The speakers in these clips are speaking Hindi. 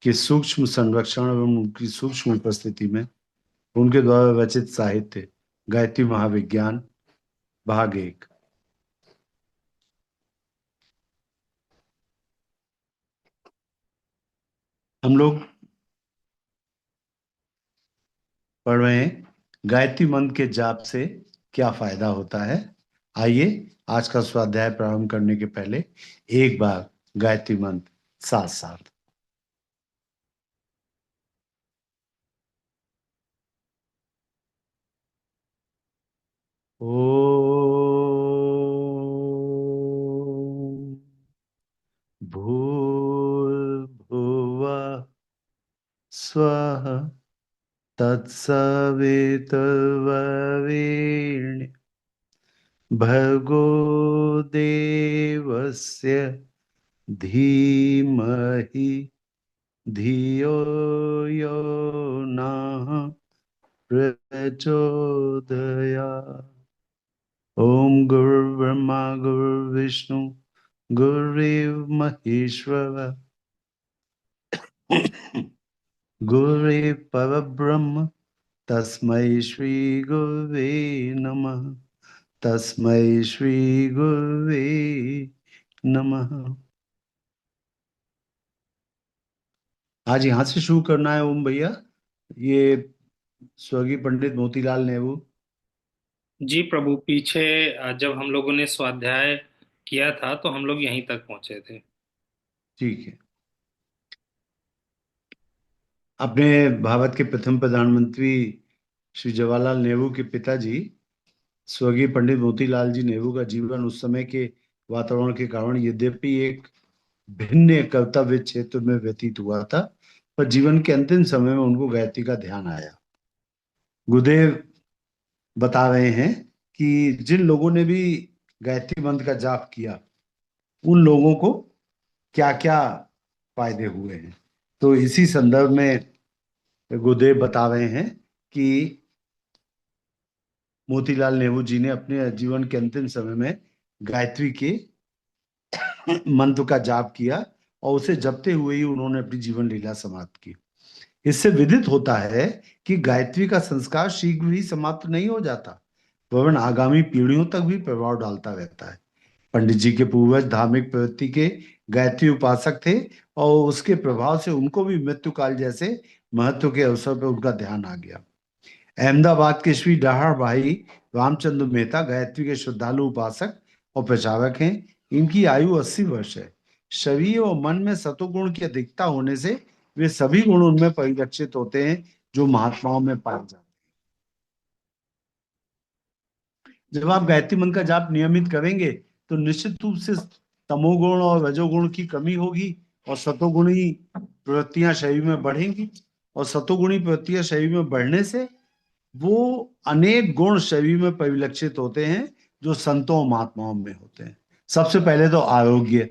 के सूक्ष्म संरक्षण एवं उनकी सूक्ष्म उपस्थिति में उनके द्वारा रचित साहित्य गायत्री महाविज्ञान भाग 1। हम लोग पढ़ रहे हैं गायत्री मंत्र के जाप से क्या फायदा होता है। आइए आज का स्वाध्याय प्रारंभ करने के पहले एक बार गायत्री मंत्र साथ साथ। ओम भूर्भुवः स्वः तत्सवितुर्वरेण्यं भर्गो देवस्य धीमहि धियो यो नः प्रचोदयात्। ओम गुरुर्ब्रह्मा गुरुर्विष्णु गुरुर्देव महेश्वर गुरुर्देव परब्रह्म तस्मै श्री गुरुवे नमः। तस्मै श्री गुरुवे नमः। आज यहाँ से शुरू करना है ओम भैया। ये स्वर्गीय पंडित मोतीलाल नेहरू। जी प्रभु, पीछे जब हम लोगों ने स्वाध्याय किया था तो हम लोग यहीं तक पहुंचे थे। ठीक है। अपने भारत के प्रथम प्रधानमंत्री श्री जवाहरलाल नेहरू के पिताजी स्वर्गीय पंडित मोतीलाल जी नेहरू का जीवन उस समय के वातावरण के कारण यद्यपि एक भिन्न कर्तव्य क्षेत्र में व्यतीत हुआ था, पर जीवन के अंतिम समय में उनको गायत्री का ध्यान आया। गुरुदेव बता रहे हैं कि जिन लोगों ने भी गायत्री मंत्र का जाप किया उन लोगों को क्या क्या फायदे हुए हैं। तो इसी संदर्भ में गुरुदेव बता रहे हैं कि मोतीलाल नेहरू जी ने अपने जीवन के अंतिम समय में गायत्री के मंत्र का जाप किया और उसे जपते हुए ही उन्होंने अपनी जीवन लीला समाप्त की। इससे विदित होता है कि गायत्री का संस्कार शीघ्र ही समाप्त नहीं हो जाता, वरन आगामी पीढ़ियों तक भी प्रभाव डालता रहता है। पंडित जी के पूर्वज धार्मिक प्रवृत्ति के गायत्री उपासक थे और उसके प्रभाव से उनको भी मृत्यु काल जैसे महत्व के अवसर पर उनका ध्यान आ गया। अहमदाबाद के श्री डहार भाई रामचंद्र मेहता गायत्री के श्रद्धालु उपासक और प्रचारक हैं। इनकी आयु 80 वर्ष है। शरीर और मन में सतोगुण की अधिकता होने से वे सभी गुण उनमें परिलक्षित होते हैं जो महात्माओं में पाए जाते हैं। जब आप गायत्री मंत्र का जाप नियमित करेंगे तो निश्चित रूप से तमोगुण और रजोगुण की कमी होगी और सतोगुणी प्रवृत्तियां शरीर में बढ़ेंगी। और सतोगुणी प्रवृत्तियां शरीर में बढ़ने से वो अनेक गुण शरीर में परिलक्षित होते हैं जो संतों और महात्माओं में होते हैं। सबसे पहले तो आरोग्य।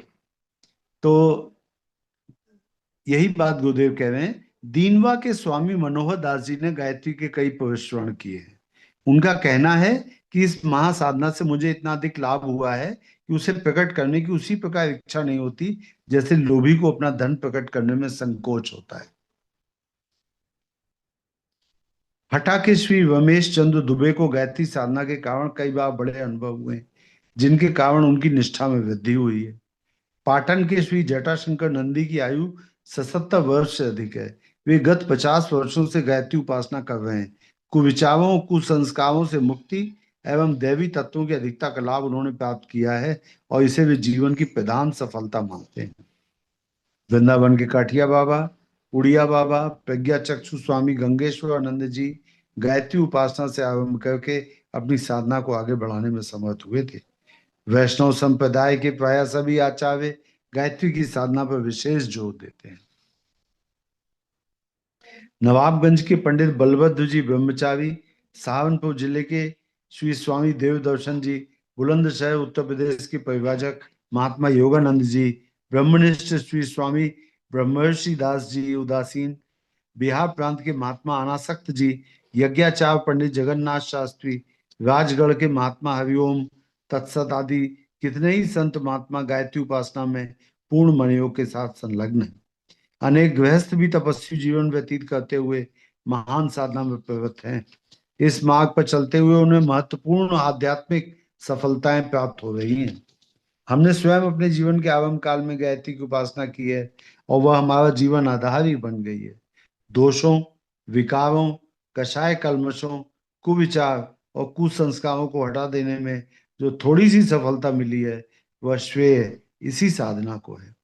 तो यही बात गुरुदेव कह रहे हैं। दीनवा के स्वामी मनोहर दास जी ने गायत्री के कई प्रविष्वरण किए हैं। उनका कहना है कि इस महासाधना से मुझे इतना अधिक लाभ हुआ है कि उसे प्रकट करने की उसी प्रकार इच्छा नहीं होती जैसे लोभी को अपना धन प्रकट करने में संकोच होता है। हटा के श्री रमेश चंद्र दुबे को गायत्री साधना के कारण कई बार बड़े अनुभव हुए, जिनके कारण उनकी निष्ठा में वृद्धि हुई है। पाटन के श्री जटाशंकर नंदी की आयु 77 वर्ष से अधिक है। वे गत 50 वर्षों से गायत्री उपासना कर रहे हैं। कुविचारों कुसंस्कारों से मुक्ति एवं दैवी तत्वों की अधिकता का लाभ उन्होंने प्राप्त किया है और इसे वे जीवन की प्रधान सफलता मानते हैं। वृंदावन के काठिया बाबा, उड़िया बाबा, प्रज्ञा चक्षु स्वामी गंगेश्वर आनंद जी गायत्री उपासना से आरंभ करके अपनी साधना को आगे बढ़ाने में समर्थ हुए थे। वैष्णव संप्रदाय के प्राय सभी आचार्य गायत्री की साधना पर विशेष जोर देते हैं। नवाबगंज के पंडित बलभद्र जी ब्रह्मचारी, सहारनपुर जिले के श्री स्वामी देवदर्शन जी, बुलंदशहर उत्तर प्रदेश के परिव्राजक महात्मा योगानंद जी, ब्रह्मनिष्ठ श्री स्वामी ब्रह्मर्षि दास जी उदासीन, बिहार प्रांत के महात्मा अनासक्त जी, यज्ञाचार्य पंडित जगन्नाथ शास्त्री, राजगढ़ के महात्मा हरिओम तत्सत आदि कितने ही संत महात्मा गायत्री उपासना में पूर्ण मनयोग के साथ संलग्न है। अनेक गृहस्थ भी तपस्वी जीवन व्यतीत करते हुए महान साधना में प्रवृत्त हैं। इस मार्ग पर चलते हुए उन्हें महत्वपूर्ण आध्यात्मिक सफलताएं प्राप्त हो रही हैं। हमने स्वयं अपने जीवन के आरंभ काल में गायत्री की उपासना की है और वह हमारा जीवन आधार ही बन गई है। दोषों, विकारों, कषाय कल्मशों, कुविचार और कुसंस्कारों को हटा देने में जो थोड़ी सी सफलता मिली है, वह श्रेय इसी साधना को है।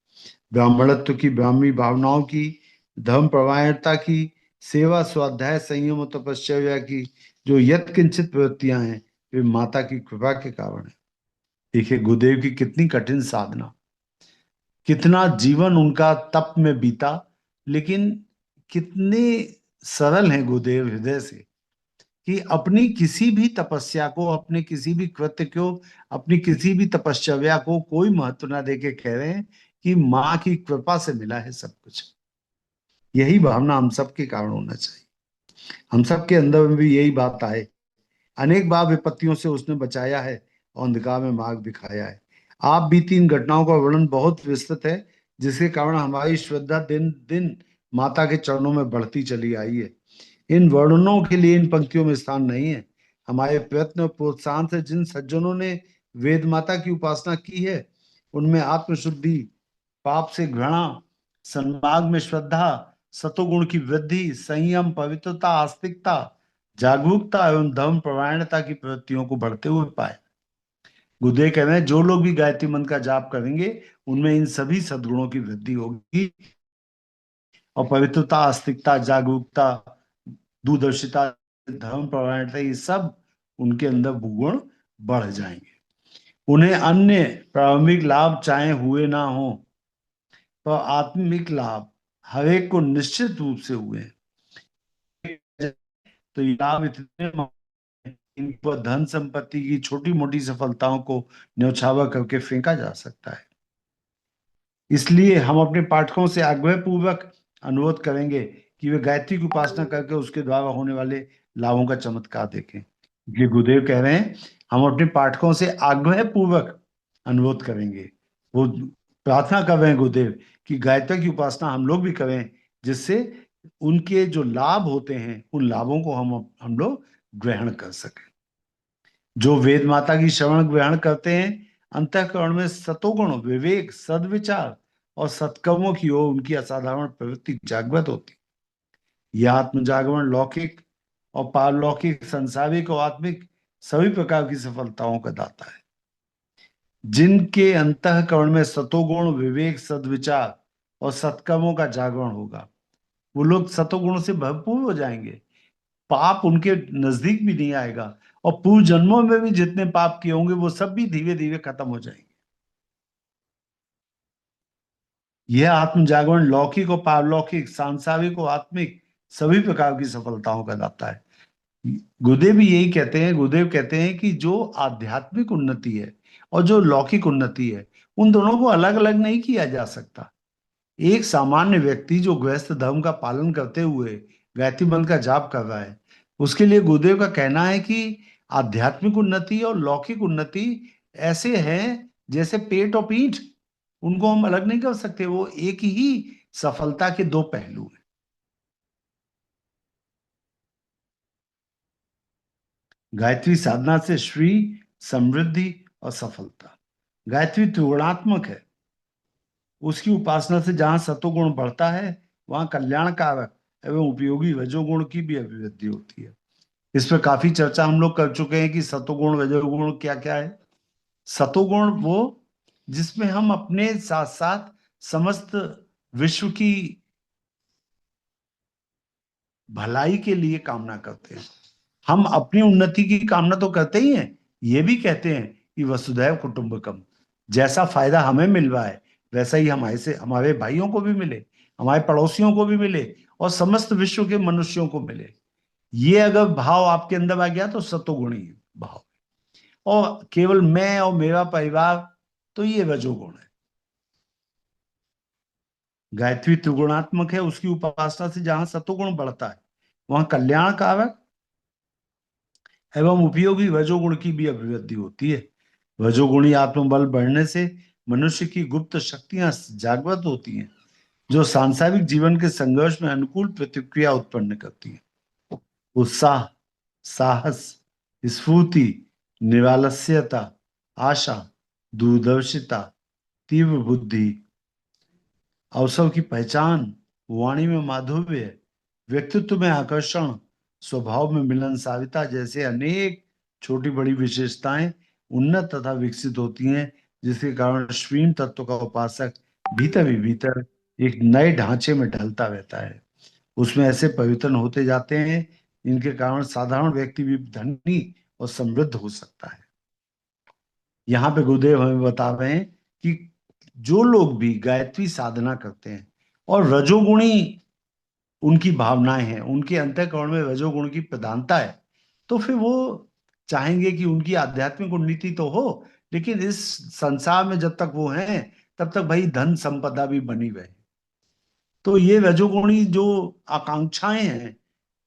ब्राह्मणत्व की, ब्राह्मी भावनाओं की, धर्म परायणता की, सेवा, स्वाध्याय, संयम और तपस्या की जो यत्किंचित प्रवृत्तियां हैं, वे माता की कृपा के कारण है। देखिए गुरुदेव की कितनी कठिन साधना, कितना जीवन उनका तप में बीता, लेकिन कितने सरल हैं गुरुदेव हृदय से कि अपनी किसी भी तपस्या को, अपने किसी भी कृत्य को, अपनी किसी भी तपस्या को कोई महत्व ना देके कह रहे हैं कि माँ की कृपा से मिला है सब कुछ। यही भावना हम सबके कारण होना चाहिए, हम सबके अंदर में भी यही बात आए। अनेक बार विपत्तियों से उसने बचाया है और अंधकार में मार्ग दिखाया है। आप बीती इन घटनाओं का वर्णन बहुत विस्तृत है, जिसके कारण हमारी श्रद्धा दिन दिन माता के चरणों में बढ़ती चली आई है। इन वर्णनों के लिए इन पंक्तियों में स्थान नहीं है। हमारे प्रयत्न और प्रोत्साहन से जिन सज्जनों ने वेद माता की उपासना की है, उनमें आत्मशुद्धि, पाप से घृणा, सन्मार्ग में श्रद्धा, सतोगुण की वृद्धि, संयम, पवित्रता, आस्तिकता, जागरूकता एवं धर्म परायणता की प्रवृत्तियों को बढ़ते हुए पाए। गुरुदेव कह रहे हैं जो लोग भी गायत्री मंत्र का जाप करेंगे, उनमें इन सभी सद्गुणों की वृद्धि होगी और पवित्रता, आस्तिकता, जागरूकता, दूरदर्शिता, धर्म परायणता, ये सब उनके अंदर भूगुण बढ़ जाएंगे। उन्हें अन्य प्रारंभिक लाभ चाहे हुए ना हो, पर आत्मिक लाभ हर एक को निश्चित रूप से हुए हैं। तो ये लाभ इतने इन पर धन संपत्ति की छोटी मोटी सफलताओं को न्यौछावर करके फेंका जा सकता है। इसलिए हम अपने पाठकों से आग्रह पूर्वक अनुरोध करेंगे कि वे गायत्री की उपासना करके उसके द्वारा होने वाले लाभों का चमत्कार देखें। ये गुरुदेव कह रहे हैं हम अपने पाठकों से आग्रह पूर्वक अनुरोध करेंगे, वो प्रार्थना कर रहे हैं गुरुदेव कि गायत्री की उपासना हम लोग भी करें, जिससे उनके जो लाभ होते हैं उन लाभों को हम लोग ग्रहण कर सकें। जो वेद माता की शरण ग्रहण करते हैं, अंतःकरण में सतोगुण, विवेक, सद्विचार और सत्कर्मों की ओर उनकी असाधारण प्रवृत्ति जागृत होती। यह आत्म जागरण लौकिक और पारलौकिक, सांसारिक और आत्मिक सभी प्रकार की सफलताओं का दाता है। जिनके अंतःकरण में सतोगुण, विवेक, सद्विचार और सत्कर्मों का जागरण होगा, वो लोग सतोगुण से भरपूर हो जाएंगे, पाप उनके नजदीक भी नहीं आएगा और पूर्व जन्मों में भी जितने पाप किए होंगे वो सब भी धीरे धीरे खत्म हो जाएंगे। यह आत्म जागरण लौकिक और पारलौकिक, सांसारिक और आत्मिक सभी प्रकार की सफलताओं का दाता है। गुरुदेव भी यही कहते हैं, गुरुदेव कहते हैं कि जो आध्यात्मिक उन्नति है और जो लौकिक उन्नति है, उन दोनों को अलग अलग नहीं किया जा सकता। एक सामान्य व्यक्ति जो गृहस्थ धर्म का पालन करते हुए गायत्री मंत्र का जाप कर रहा है, उसके लिए गुरुदेव का कहना है कि आध्यात्मिक उन्नति और लौकिक उन्नति ऐसे हैं जैसे पेट और पीठ, उनको हम अलग नहीं कर सकते, वो एक ही सफलता के दो पहलू हैं। गायत्री साधना से श्री, समृद्धि और सफलता। गायत्री त्रिगुणात्मक है, उसकी उपासना से जहां सतोगुण बढ़ता है, वहां कल्याणकारक एवं उपयोगी रजोगुण की भी अभिवृद्धि होती है। इस पर काफी चर्चा हम लोग कर चुके हैं कि सतोगुण रजोगुण क्या क्या है। सतोगुण वो जिसमें हम अपने साथ साथ समस्त विश्व की भलाई के लिए कामना करते हैं। हम अपनी उन्नति की कामना तो करते ही हैं, ये भी कहते हैं कि वसुधैव कुटुंबकम, जैसा फायदा हमें मिल रहा है वैसा ही हमारे से हमारे भाइयों को भी मिले, हमारे पड़ोसियों को भी मिले और समस्त विश्व के मनुष्यों को मिले। ये अगर भाव आपके अंदर आ गया तो सतोगुणी भाव, और केवल मैं और मेरा परिवार तो ये रजोगुण है। गायत्री त्रिगुणात्मक है, उसकी उपासना से जहां सतोगुण बढ़ता है, वहां कल्याण कारक एवं उपयोगी रजोगुण की भी अभिवृद्धि होती है। रजोगुणी आत्मबल बढ़ने से मनुष्य की गुप्त शक्तियां जागृत होती हैं। जो सांसारिक जीवन के संघर्ष में अनुकूल प्रतिक्रिया उत्पन्न करती है। उत्साह, साहस, स्फूर्ति, निरालस्यता, आशा, दूरदर्शिता, तीव्र बुद्धि, अवसर की पहचान, वाणी में माधुर्य, व्यक्तित्व में आकर्षण, स्वभाव में मिलनसारिता जैसे अनेक छोटी बड़ी विशेषताएं उन्नत तथा विकसित होती हैं, जिसके कारण श्रीम तत्व का उपासक भीतर ही भीतर एक नए ढांचे में ढलता रहता है। उसमें ऐसे परिवर्तन होते जाते हैं जिनके कारण साधारण व्यक्ति भी धनी और समृद्ध हो सकता है। यहाँ पे गुरुदेव हमें बता रहे हैं कि जो लोग भी गायत्री साधना करते हैं और रजोगुणी उनकी भावनाएं हैं, उनके अंतःकरण में रजोगुण की प्रधानता है, तो फिर वो चाहेंगे कि उनकी आध्यात्मिक उन्नति तो हो, लेकिन इस संसार में जब तक वो हैं तब तक भाई धन संपदा भी बनी रहे। तो ये रजोगुणी जो आकांक्षाएं हैं,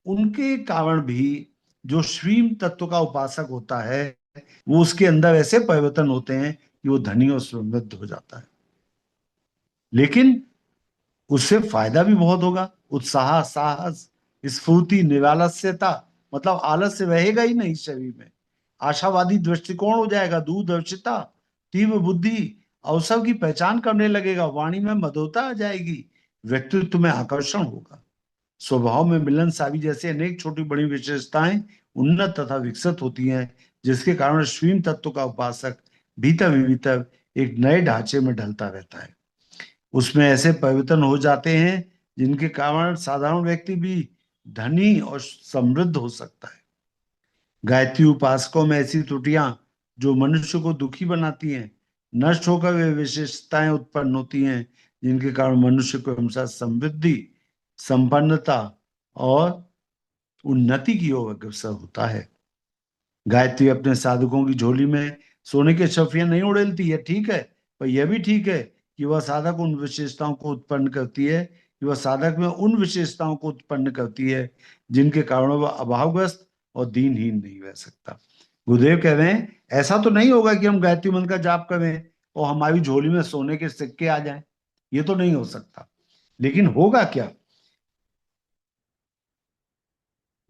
उनके कारण भी जो श्रीम तत्व का उपासक होता है, वो उसके अंदर ऐसे परिवर्तन होते हैं कि वो धनी और समृद्ध हो जाता है। लेकिन उससे फायदा भी बहुत होगा। उत्साह, साहस, स्फूर्ति, निरालस्यता, मतलब आलस्य रहेगा ही नहीं शरीर में। आशावादी दृष्टिकोण हो जाएगा, दूरदर्शिता, तीव्र बुद्धि, अवसर की पहचान करने लगेगा, वाणी में मधुरता आ जाएगी, व्यक्तित्व में आकर्षण होगा, स्वभाव में मिलनसारी जैसे अनेक छोटी बड़ी विशेषताएं उन्नत तथा विकसित होती हैं, जिसके कारण श्रीम तत्व का उपासक भीतर ही भीतर एक नए ढांचे में ढलता रहता है। उसमें ऐसे परिवर्तन हो जाते हैं जिनके कारण साधारण व्यक्ति भी धनी और समृद्ध हो सकता है। गायत्री उपासकों में ऐसी त्रुटियां जो मनुष्य को दुखी बनाती हैं, नष्ट होकर वे विशेषताएं उत्पन्न होती हैं जिनके कारण मनुष्य को हमेशा समृद्धि, संपन्नता और उन्नति की ओर अग्रसर होता है। गायत्री अपने साधकों की झोली में सोने के छफियां नहीं उड़ेलती है, ठीक है, पर यह भी ठीक है कि वह साधक उन विशेषताओं को उत्पन्न करती है, कि वह साधक में उन विशेषताओं को उत्पन्न करती है जिनके कारण वह अभावग्रस्त और दीनहीन नहीं रह सकता। गुरुदेव कह रहे हैं ऐसा तो नहीं होगा कि हम गायत्री मंत्र का जाप करें और हमारी झोली में सोने के सिक्के आ जाएं, ये तो नहीं हो सकता। लेकिन होगा क्या?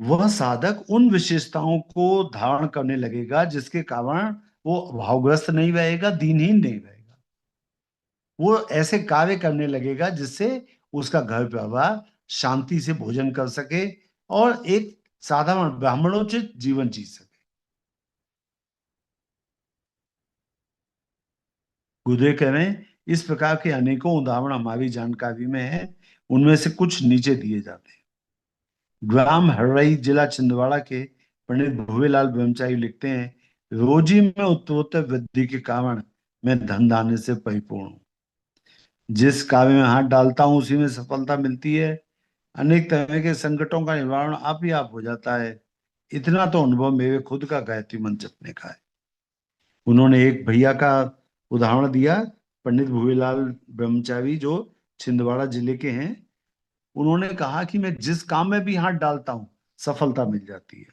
वह साधक उन विशेषताओं को धारण करने लगेगा जिसके कारण वो भावग्रस्त नहीं रहेगा, दीनहीन नहीं रहेगा। वो ऐसे कार्य करने लगेगा जिससे उसका घर परिवार शांति से भोजन कर सके और एक साधारण ब्राह्मणोचित जीवन जी सके। गुरुदेव कह रहे हैं इस प्रकार के अनेकों उदाहरण हमारी जानकारी में है। उनमें से कुछ नीचे दिए जाते हैं। ग्राम हर्रई, जिला छिंदवाड़ा के पंडित भुवेलाल ब्रह्मचारी लिखते हैं, रोजी में उत्तरोत्तर वृद्धि के कारण मैं धन धान्य से परिपूर्ण हूँ। जिस कार्य में हाथ डालता हूँ उसी में सफलता मिलती है। अनेक तरह के संकटों का निवारण आप ही आप हो जाता है। इतना तो अनुभव मेरे खुद का गायत्री मंत्र जपने का है। उन्होंने एक भैया का उदाहरण दिया, पंडित भुवेलाल ब्रह्मचारी जो छिंदवाड़ा जिले के हैं। उन्होंने कहा कि मैं जिस काम में भी हाथ डालता हूँ सफलता मिल जाती है।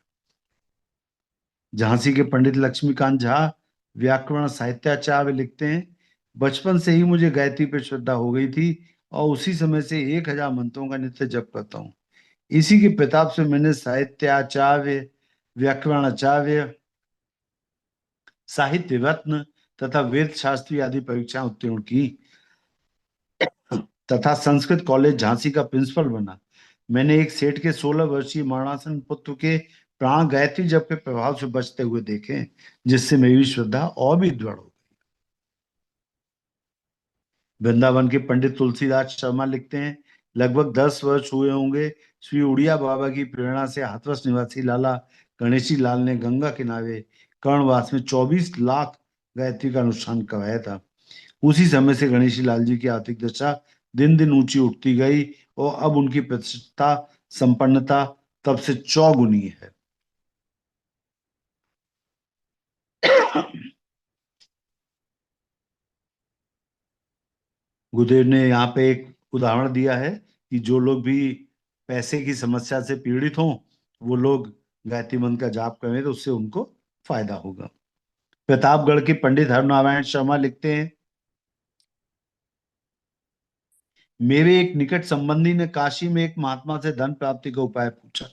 झांसी के पंडित लक्ष्मीकांत झा व्याकरण साहित्याचार्य लिखते हैं, बचपन से ही मुझे गायत्री पर श्रद्धा हो गई थी और उसी समय से 1000 मंत्रों का नित्य जप करता हूँ। इसी के प्रताप से मैंने साहित्याचार्य, व्याकरणाचार्य, साहित्य रत्न तथा वेद शास्त्री आदि परीक्षाएं उत्तीर्ण की तथा संस्कृत कॉलेज झांसी का प्रिंसिपल बना। मैंने एक सेठ के 16 वर्षीय मरणासन पुत्र के प्राण गायत्री जप के प्रभाव से बचते हुए देखे, जिससे मेरी श्रद्धा और भी दृढ़ हो। वृंदावन के पंडित तुलसीदास शर्मा लिखते हैं, लगभग 10 वर्ष हुए होंगे श्री उड़िया बाबा की प्रेरणा से हाथरस निवासी लाला गणेशी लाल ने गंगा किनारे कर्णवास में 24 लाख गायत्री का अनुष्ठान करवाया था। उसी समय से गणेशी लाल जी की आर्थिक दशा दिन दिन ऊंची उठती गई और अब उनकी प्रतिष्ठा, संपन्नता तब से चौगुनी है। गुरुदेव ने यहाँ पे एक उदाहरण दिया है कि जो लोग भी पैसे की समस्या से पीड़ित हों, वो लोग गायत्री मंत्र का जाप करें तो उससे उनको फायदा होगा। प्रतापगढ़ के पंडित हरनारायण शर्मा लिखते हैं, मेरे एक निकट संबंधी ने काशी में एक महात्मा से धन प्राप्ति का उपाय पूछा।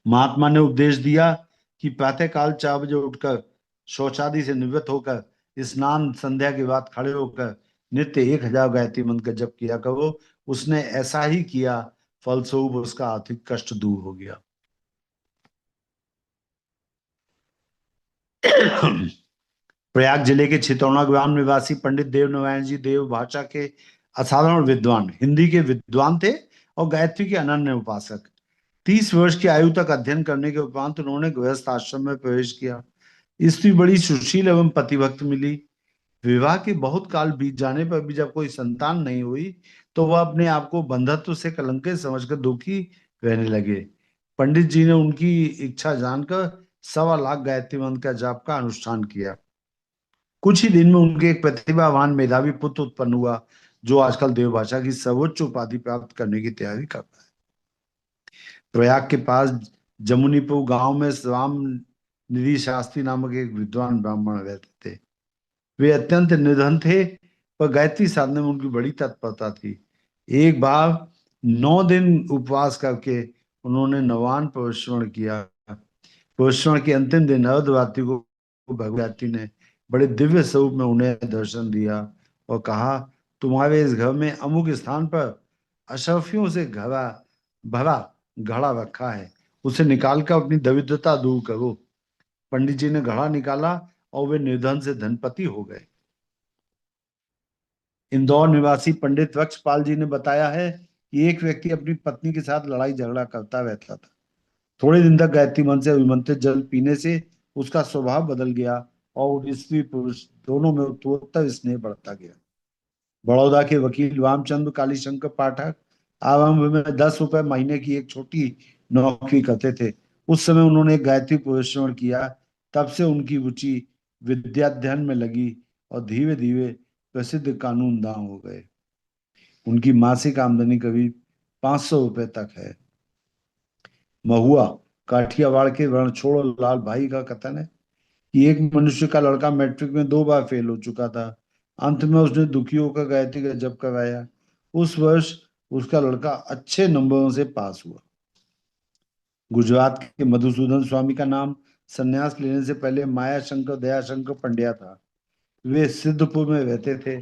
महात्मा ने उपदेश दिया कि प्रातःकाल 4 बजे उठकर शौचादि से निवृत्त होकर स्नान संध्या के बाद खड़े होकर नित्य 1,000 गायत्री मंत्र का जप किया करो। उसने ऐसा ही किया, फलस्वरूप उसका आर्थिक कष्ट दूर हो गया। प्रयाग जिले के छितौना ग्राम निवासी पंडित देव नारायण जी देव भाषा के असाधारण विद्वान, हिंदी के विद्वान थे और गायत्री के अनन्य उपासक। 30 वर्ष की आयु तक अध्ययन करने के उपरांत उन्होंने गृहस्थ आश्रम में प्रवेश किया। स्त्री बड़ी सुशील एवं पतिभक्त मिली। विवाह के बहुत काल बीत जाने पर भी जब कोई संतान नहीं हुई तो वह अपने आप को बंधत्व से कलंकित समझकर दुखी रहने लगे। पंडित जी ने उनकी इच्छा जानकर 1.25 लाख गायत्री मंत्र का जाप का अनुष्ठान किया। कुछ ही दिन में उनके एक प्रतिभावान मेधावी पुत्र उत्पन्न हुआ, जो आजकल देवभाषा की सर्वोच्च उपाधि प्राप्त करने की तैयारी कर रहा है। प्रयाग के पास जमुनीपुर गांव में राम निधि शास्त्री नामक एक विद्वान ब्राह्मण रहते थे। वे अत्यंत निर्धन थे, पर गायत्री साधना में उनकी बड़ी तत्परता थी। एक बार 9 दिन उपवास करके उन्होंने नवान प्रवेशण किया। प्रवेशण के अंतिम दिन अर्धरात्रि को भगवती ने बड़े दिव्य स्वरूप में उन्हें दर्शन दिया और कहा, तुम्हारे इस घर में अमुक स्थान पर अशर्फियों से घड़ा भरा घड़ा रखा है, उसे निकालकर अपनी दरिद्रता दूर करो। पंडित जी ने घड़ा निकाला और वे निर्धन से धनपति हो गए। इंदौर निवासी पंडित वत्सपाल जी ने बताया है कि एक व्यक्ति अपनी पत्नी के साथ लड़ाई झगड़ा करता रहता था। थोड़े दिन तक गायत्री मंत्र से अभिमंत्रित जल पीने से उसका स्वभाव बदल गया और स्त्री पुरुष दोनों में उत्तरोत्तर स्नेह बढ़ता गया। बड़ौदा के वकील रामचंद्र कालीशंकर पाठक आरंभ में 10 रुपए महीने की एक छोटी नौकरी करते थे। उस समय उन्होंने एक गायत्री प्रवेशण किया। तब से उनकी रुचि विद्याध्ययन में लगी और धीरे धीरे प्रसिद्ध कानूनदां हो गए। उनकी मासिक आमदनी करीब 500 रुपए तक है। महुआ काठियावाड़ के रणछोड़ लाल भाई का कथन है कि एक मनुष्य का लड़का मैट्रिक में 2 बार फेल हो चुका था। अंत में उसने दुखी होकर गायत्री का जप करवाया। उस वर्ष उसका लड़का अच्छे नंबरों से पास हुआ। गुजरात के मधुसूदन स्वामी का नाम संन्यास लेने से पहले माया शंकर दयाशंकर पंड्या था। वे सिद्धपुर में रहते थे।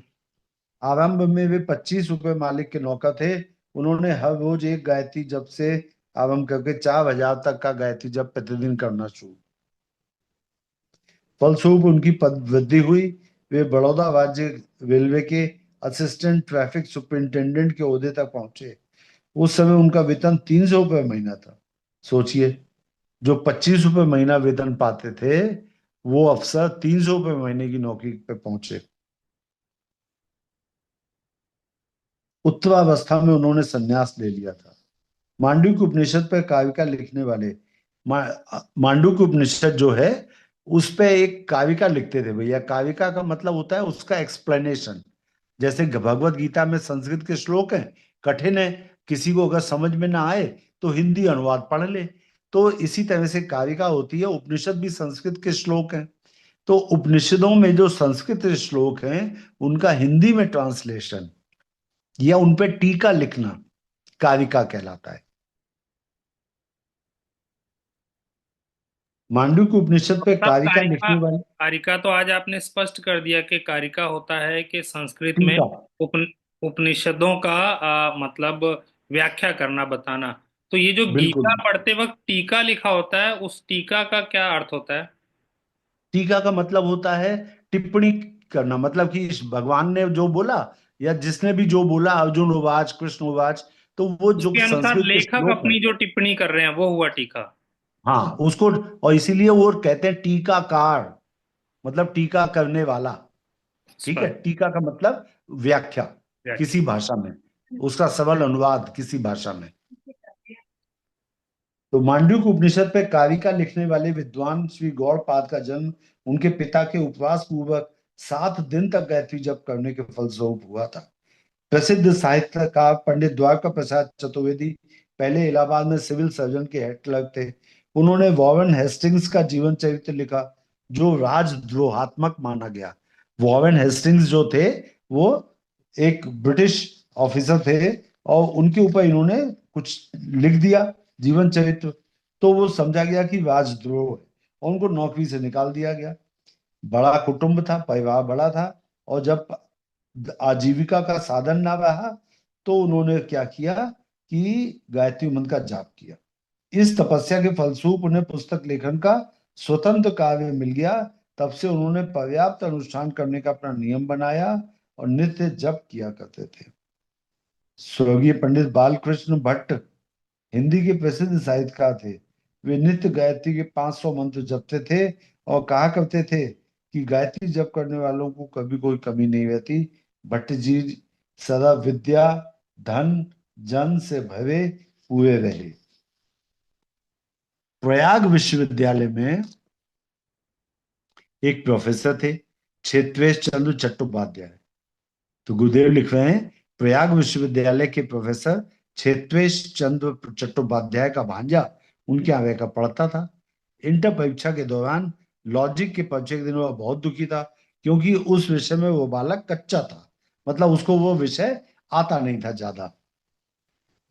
आरंभ में वे 25 रुपए मालिक के नौकर थे। उन्होंने हर रोज एक गायत्री जप से आरंभ करके 4,000 तक का गायत्री जप प्रतिदिन करना शुरू। फलस्वरूप उनकी पद वृद्धि हुई। वे बड़ौदा राज्य रेलवे के असिस्टेंट ट्रैफिक सुपरिंटेंडेंट के ओहदे तक पहुंचे। उस समय उनका वेतन 300 रुपए महीना था। सोचिए, जो 25 रुपए महीना वेतन पाते थे वो अफसर 300 रुपए महीने की नौकरी पे पहुंचे। उत्तरावस्था में उन्होंने संन्यास ले लिया था। मांडुक्य उपनिषद पर कारिका लिखने वाले मांडुक्य उपनिषद जो है उस पे एक कारिका लिखते थे भैया। कारिका का मतलब होता है उसका एक्सप्लेनेशन। जैसे भगवत गीता में संस्कृत के श्लोक हैं, कठिन है, किसी को अगर समझ में ना आए तो हिंदी अनुवाद पढ़ ले। तो इसी तरह से कारिका होती है। उपनिषद भी संस्कृत के श्लोक हैं, तो उपनिषदों में जो संस्कृत श्लोक हैं उनका हिंदी में ट्रांसलेशन या उन पे टीका लिखना कारिका कहलाता है। मांडुक्य उपनिषद पे मतलब कारिका कारिका, लिखने वाले कारिका तो आज आपने स्पष्ट कर दिया कि कारिका होता है कि संस्कृत में टीका। उपनिषदों का मतलब व्याख्या करना, बताना। तो ये जो बिल्कुल, गीता पढ़ते वक्त टीका लिखा होता है, उस टीका का क्या अर्थ होता है? टीका का मतलब होता है टिप्पणी करना। मतलब कि इस भगवान ने जो बोला या जिसने भी जो बोला, अर्जुन उवाच कृष्ण उवाच, तो वो जो उसके अनुसार संस्कृत के लेखक श्लोक है, अपनी जो टिप्पणी कर रहे हैं वो हुआ टीका। हाँ उसको, और इसीलिए वो कहते हैं टीकाकार, मतलब टीका करने वाला। ठीक है, स्पष्ट। टीका का मतलब व्याख्या व्याख्या। किसी भाषा में, उसका सरल अनुवाद किसी भाषा में। तो मांडुक्य उपनिषद पे कारिका लिखने वाले विद्वान श्री गौड़पाद का जन्म उनके पिता के उपवास पूर्वक 7 दिन तक गायत्री जप करने के फलस्वरूप हुआ था। प्रसिद्ध साहित्यकार पंडित द्वारका प्रसाद चतुर्वेदी पहले इलाहाबाद में सिविल सर्जन के हेड क्लर्क थे। उन्होंने वॉरेन हेस्टिंग्स का जीवन चरित्र लिखा, जो राजद्रोहात्मक माना गया। वॉरेन हेस्टिंग्स जो थे वो एक ब्रिटिश ऑफिसर थे, और उनके ऊपर इन्होंने कुछ लिख दिया, जीवन चरित्र। तो वो समझा गया कि राजद्रोह है, और उनको नौकरी से निकाल दिया गया। बड़ा कुटुंब था, परिवार बड़ा था, और जब आजीविका का साधन ना रहा तो उन्होंने क्या किया कि गायत्री मंत्र का जाप किया। इस तपस्या के फलस्वरूप उन्हें पुस्तक लेखन का स्वतंत्र कार्य मिल गया। तब से उन्होंने पर्याप्त अनुष्ठान करने का अपना नियम बनाया और नित्य जप किया करते थे। स्वर्गीय पंडित बालकृष्ण भट्ट हिंदी के प्रसिद्ध साहित्यकार थे। वे नित्य गायत्री के 500 मंत्र जपते थे और कहा करते थे कि गायत्री जप करने वालों को कभी कोई कमी नहीं रहती। भट्ट जी सदा विद्या, धन, जन से भरे हुए रहे। प्रयाग विश्वविद्यालय में एक प्रोफेसर थे, क्षेत्रेश चंद्र चट्टोपाध्याय। तो गुरुदेव लिख रहे हैं, प्रयाग विश्वविद्यालय के प्रोफेसर क्षेत्रेश चंद्र चट्टोपाध्याय का भांजा उनके यहाँ रहकर पढ़ता था। इंटर परीक्षा के दौरान लॉजिक के परिचय के दिन वह बहुत दुखी था, क्योंकि उस विषय में वो बालक कच्चा था, मतलब उसको वो विषय आता नहीं था ज्यादा।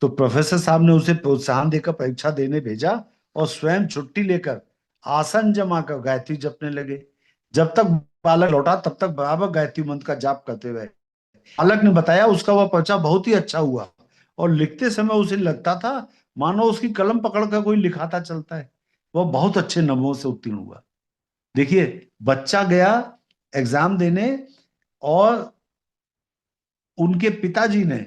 तो प्रोफेसर साहब ने उसे प्रोत्साहन देकर परीक्षा देने भेजा, और स्वयं छुट्टी लेकर आसन जमा कर गायत्री जपने लगे। जब तक बालक लौटा तब तक बराबर गायत्री मंत्र का जाप करते रहे। बालक ने बताया उसका वह पर्चा बहुत ही अच्छा हुआ, और लिखते समय उसे लगता था मानो उसकी कलम पकड़कर कोई लिखाता चलता है। वह बहुत अच्छे नंबरों से उत्तीर्ण हुआ। देखिए, बच्चा गया एग्जाम देने, और उनके पिताजी ने,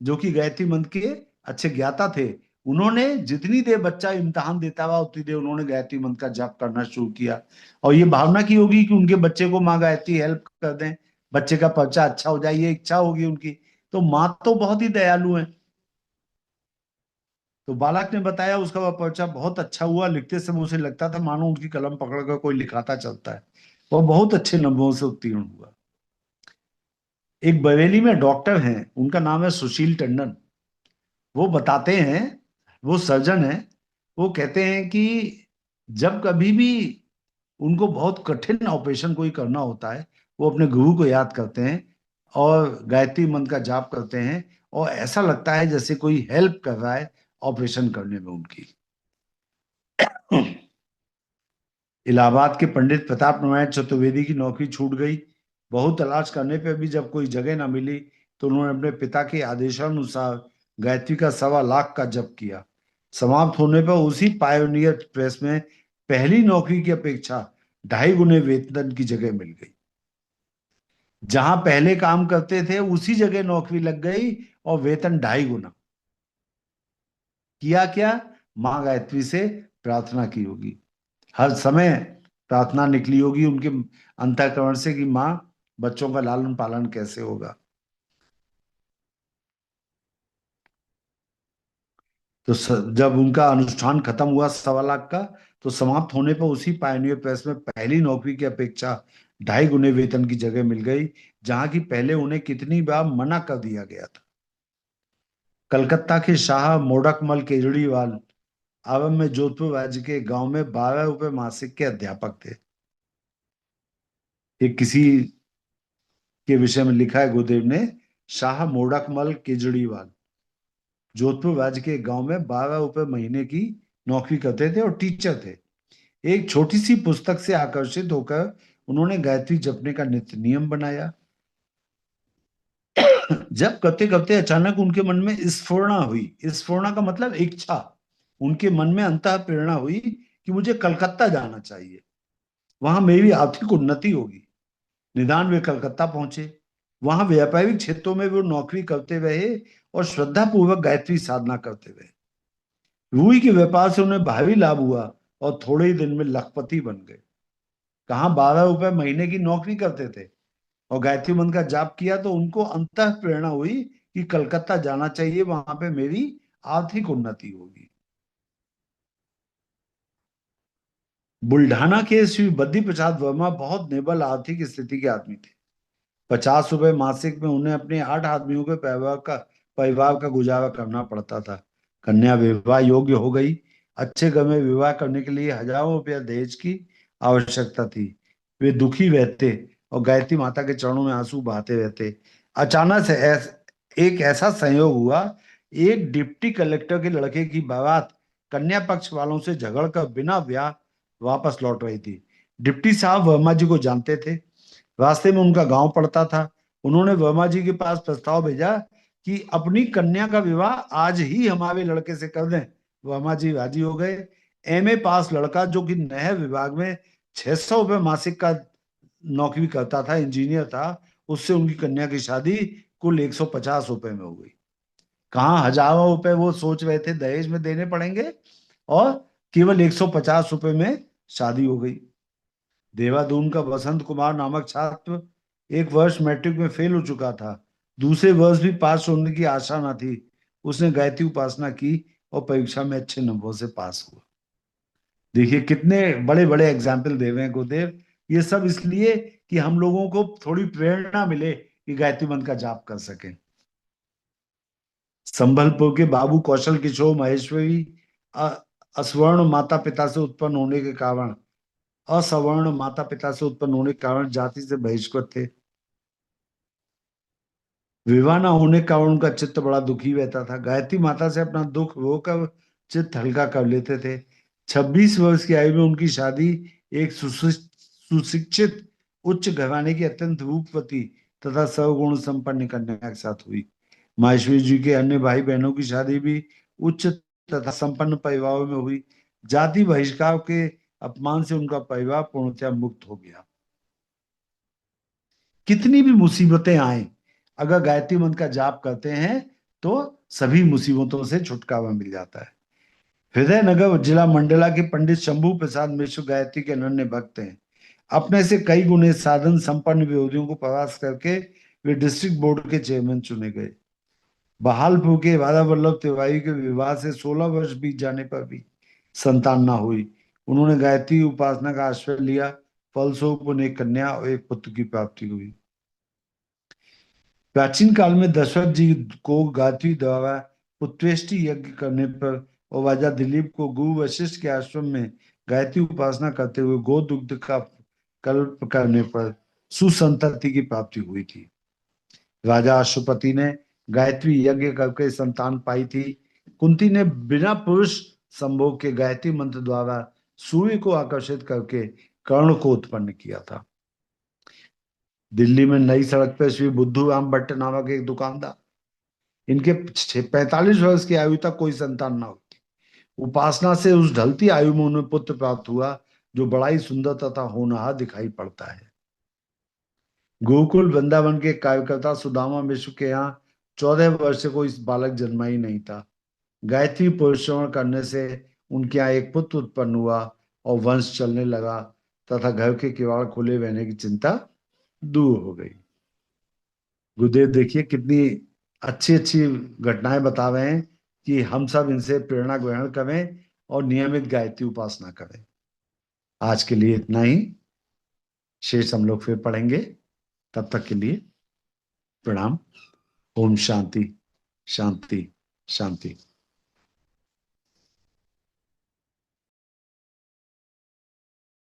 जो कि गायत्री मंत्र के अच्छे ज्ञाता थे, उन्होंने जितनी देर बच्चा इम्तिहान देता हुआ उतनी देर उन्होंने गायत्री मंत्र का जाप करना शुरू किया। और ये भावना की होगी कि उनके बच्चे को माँ गायत्री हेल्प कर दें, बच्चे का पर्चा अच्छा हो जाए, ये इच्छा होगी उनकी। तो माँ तो बहुत ही दयालु है। तो बालक ने बताया उसका वह पर्चा बहुत अच्छा हुआ, लिखते समय उसे लगता था मानो उनकी कलम पकड़कर कोई लिखाता चलता है। वह बहुत अच्छे नंबरों से उत्तीर्ण हुआ। एक बरेली में डॉक्टर हैं, उनका नाम है सुशील टंडन। वो बताते हैं, वो सर्जन है। वो कहते हैं कि जब कभी भी उनको बहुत कठिन ऑपरेशन कोई करना होता है, वो अपने गुरु को याद करते हैं और गायत्री मंत्र का जाप करते हैं, और ऐसा लगता है जैसे कोई हेल्प कर रहा है ऑपरेशन करने में उनकी। इलाहाबाद के पंडित प्रताप नारायण चतुर्वेदी की नौकरी छूट गई। बहुत तलाश करने पर भी जब कोई जगह ना मिली, तो उन्होंने अपने पिता के आदेशानुसार गायत्री का 1.25 लाख का जप किया। समाप्त होने पर उसी पायोनियर प्रेस में पहली नौकरी की अपेक्षा 2.5 गुने वेतन की जगह मिल गई। जहां पहले काम करते थे उसी जगह नौकरी लग गई, और वेतन 2.5 गुना। किया क्या? माँ गायत्री से प्रार्थना की होगी, हर समय प्रार्थना निकली होगी उनके अंतःकरण से कि माँ, बच्चों का लालन पालन कैसे होगा। तो जब उनका अनुष्ठान खत्म हुआ 1.25 लाख का, तो समाप्त होने पर उसी पायनियर प्रेस में पहली नौकरी की अपेक्षा 2.5 गुने वेतन की जगह मिल गई, जहां की पहले उन्हें कितनी बार मना कर दिया गया था। कलकत्ता के शाह मोडकमल केजरीवाल आवन में जोधपुर राज्य के गांव में 12 रुपए मासिक के अध्यापक थे। ये किसी के विषय में लिखा है गुरुदेव ने, शाह मोडकमल केजरीवाल जोधपुर राज्य के गांव में 12 रुपए महीने की नौकरी करते थे और टीचर थे। एक छोटी सी पुस्तक से आकर्षित होकर उन्होंने गायत्री जपने का नित्य नियम बनाया। जब करते करते अचानक उनके मन में स्फुरणा हुई। स्फुरणा का मतलब इच्छा। उनके मन में अंतः प्रेरणा हुई कि मुझे कलकत्ता जाना चाहिए, वहां मेरी आर्थिक उन्नति होगी। निदान वे कलकत्ता पहुंचे। वहां व्यापारिक क्षेत्रों में वो नौकरी करते रहे और श्रद्धा पूर्वक गायत्री साधना करते रहे। रूई के व्यापार से उन्हें भारी लाभ हुआ, और थोड़े ही दिन में लखपति बन गए। कहाँ 12 रुपए महीने की नौकरी करते थे, और गायत्री मंत्र का जाप किया तो उनको अंतः प्रेरणा हुई कि कलकत्ता जाना चाहिए, वहां पे मेरी आर्थिक उन्नति होगी। बुल्ढाना के श्री बद्री प्रसाद वर्मा बहुत निर्बल आर्थिक स्थिति के आदमी थे। 50 रुपए मासिक में उन्हें अपने 8 आदमियों के परिवार का गुजारा करना पड़ता था। कन्या विवाह योग्य हो गई। अच्छे घर में विवाह करने के लिए हजारों रुपया दहेज की आवश्यकता थी। वे दुखी रहते और गायत्री माता के चरणों में आंसू बहाते रहते। अचानक से एक ऐसा संयोग हुआ, एक डिप्टी कलेक्टर के लड़के की बारात कन्या पक्ष वालों से झगड़कर बिना ब्याह वापस लौट रही थी। डिप्टी साहब वर्मा जी को जानते थे, रास्ते में उनका गांव पड़ता था। उन्होंने वर्मा जी के पास प्रस्ताव भेजा कि अपनी कन्या का विवाह आज ही हमारे लड़के से कर दें। वर्मा जी राजी हो गए। एमए पास लड़का जो कि नहर विभाग में 600 रुपये मासिक का नौकरी करता था, इंजीनियर था, उससे उनकी कन्या की शादी कुल 150 रुपये में हो गई। कहाँ हजारों रुपए वो सोच रहे थे दहेज में देने पड़ेंगे, और केवल 150 रुपये में शादी हो गई। देहरादून का वसंत कुमार नामक छात्र एक वर्ष मैट्रिक में फेल हो चुका था। दूसरे वर्ष भी पास होने की आशा न थी। उसने गायत्री उपासना की और परीक्षा में अच्छे नंबरों से पास हुआ। देखिए कितने बड़े बड़े एग्जाम्पल दे रहे हैं गुरुदेव। ये सब इसलिए कि हम लोगों को थोड़ी प्रेरणा मिले कि गायत्री मंत्र का जाप कर सकें। संबलपुर के बाबू कौशल किशोर महेश्वरी अ- असवर्ण माता पिता से उत्पन्न होने के कारण असवर्ण माता पिता से उत्पन्न होने के कारण जाति से बहिष्कृत थे। विवाह न होने के कारण उनका चित्त बड़ा दुखी रहता था। गायत्री माता से अपना दुख रोकर चित्त हल्का कर लेते थे। 26 वर्ष की आयु में उनकी शादी एक सुशिक्षित उच्च घराने की अत्यंत रूपवती तथा सर्वगुण संपन्न कन्या के साथ हुई। माहेश्वरी जी के अन्य भाई बहनों की शादी भी उच्च तथा संपन्न परिवारों में हुई। जाति बहिष्कार के अपमान से उनका परिवार पूर्णतया मुक्त हो गया। कितनी भी मुसीबतें आए, अगर गायत्री मंत्र का जाप करते हैं तो सभी मुसीबतों से छुटकारा मिल जाता है। हृदय नगर जिला मंडला के पंडित शंभू प्रसाद मिश्र गायत्री के अनन्य भक्त हैं। अपने से कई गुने साधन संपन्न विरोधियों को परास्त करके वे डिस्ट्रिक्ट बोर्ड के चेयरमैन चुने गए। बहालपुर के राधा वल्लभ तिवारी के विवाह से 16 वर्ष बीत जाने पर भी संतान ना हुई। उन्होंने गायत्री उपासना का आश्रय लिया। फलस्वरूप उन्हें एक कन्या और एक पुत्र की प्राप्ति हुई। प्राचीन काल में दशरथ जी को गायत्री द्वारा पुत्रेष्टि यज्ञ करने पर और राजा दिलीप को गुरु वशिष्ठ के आश्रम में गायत्री उपासना करते हुए गो दुग्ध का कल्प करने पर सुसंतति की प्राप्ति हुई थी। राजा अश्वपति ने गायत्री यज्ञ करके संतान पाई थी। कुंती ने बिना पुरुष संभोग के गायत्री मंत्र द्वारा सूर्य को आकर्षित करके कर्ण को उत्पन्न किया था। दिल्ली में नई सड़क पर श्री बुद्धू राम भट्ट नामक एक दुकानदार, इनके 45 वर्ष की आयु तक कोई संतान न हुई। उपासना से उस ढलती आयु में उन्हें पुत्र प्राप्त हुआ जो बड़ा ही सुंदर तथा होनहार दिखाई पड़ता है। गोकुल वृंदावन के कार्यकर्ता सुदामा मिश्र के यहाँ 14 वर्ष से कोई बालक जन्मा ही नहीं था। गायत्री परिश्रवण करने से उनके यहाँ एक पुत्र उत्पन्न हुआ और वंश चलने लगा तथा घर के किवाड़ खुले रहने की चिंता दूर हो गई। गुरुदेव देखिए कितनी अच्छी अच्छी घटनाएं बता रहे हैं कि हम सब इनसे प्रेरणा ग्रहण करें और नियमित गायत्री उपासना करें। आज के लिए इतना ही। शेष हम लोग फिर पढ़ेंगे। तब तक के लिए प्रणाम। ओम शांति शांति शांति।